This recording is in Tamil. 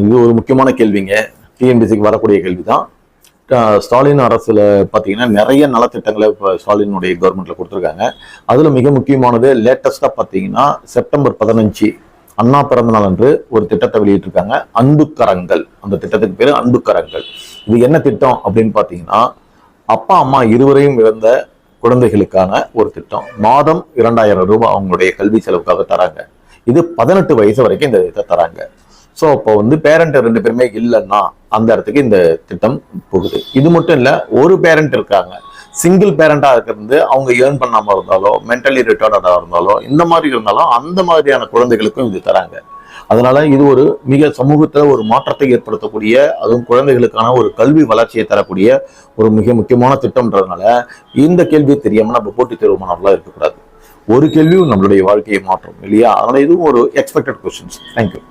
இது ஒரு முக்கியமான கேள்விங்க. டிஎன்பிசிக்கு வரக்கூடிய கேள்வி தான். ஸ்டாலின் அரசுல பார்த்தீங்கன்னா நிறைய நலத்திட்டங்களை இப்போ ஸ்டாலினுடைய கவர்மெண்ட்ல கொடுத்துருக்காங்க. அதுல மிக முக்கியமானது லேட்டஸ்டா பார்த்தீங்கன்னா செப்டம்பர் 15 அண்ணா பிறந்த நாள் அன்று ஒரு திட்டத்தை வெளியிட்டிருக்காங்க. அன்புக்கரங்கள், அந்த திட்டத்துக்கு பேரு அன்புக்கரங்கள். இது என்ன திட்டம் அப்படின்னு பார்த்தீங்கன்னா, அப்பா அம்மா இருவரையும் இழந்த குழந்தைகளுக்கான ஒரு திட்டம். மாதம் 2000 ரூபாய் அவங்களுடைய கல்வி செலவுக்காக தராங்க. இது 18 வயசு வரைக்கும் இந்த இதை தராங்க. ஸோ அப்போ பேரண்ட் 2 பேருமே இல்லைன்னா அந்த இடத்துக்கு இந்த திட்டம் போகுது. இது மட்டும் இல்லை, ஒரு பேரண்ட் இருக்காங்க, சிங்கிள் பேரண்டா இருக்கிறது, அவங்க ஏர்ன் பண்ணாம இருந்தாலோ மென்டலி ரிட்டார்டா இருந்தாலோ இந்த மாதிரி இருந்தாலும் அந்த மாதிரியான குழந்தைகளுக்கும் இது தராங்க. அதனால இது ஒரு மிக சமூகத்துல ஒரு மாற்றத்தை ஏற்படுத்தக்கூடிய, அதுவும் குழந்தைகளுக்கான ஒரு கல்வி வளர்ச்சியை தரக்கூடிய ஒரு மிக முக்கியமான திட்டம்ன்றதுனால இந்த கேள்வி தெரியாம நம்ம போட்டித் தேர்வு மாணவர்களா இருக்கக்கூடாது. ஒரு கேள்வியும் நம்மளுடைய வாழ்க்கையை மாற்றும் இல்லையா? அதனால இதுவும் ஒரு எக்ஸ்பெக்டட் கொஸ்டின்ஸ். தேங்க்யூ.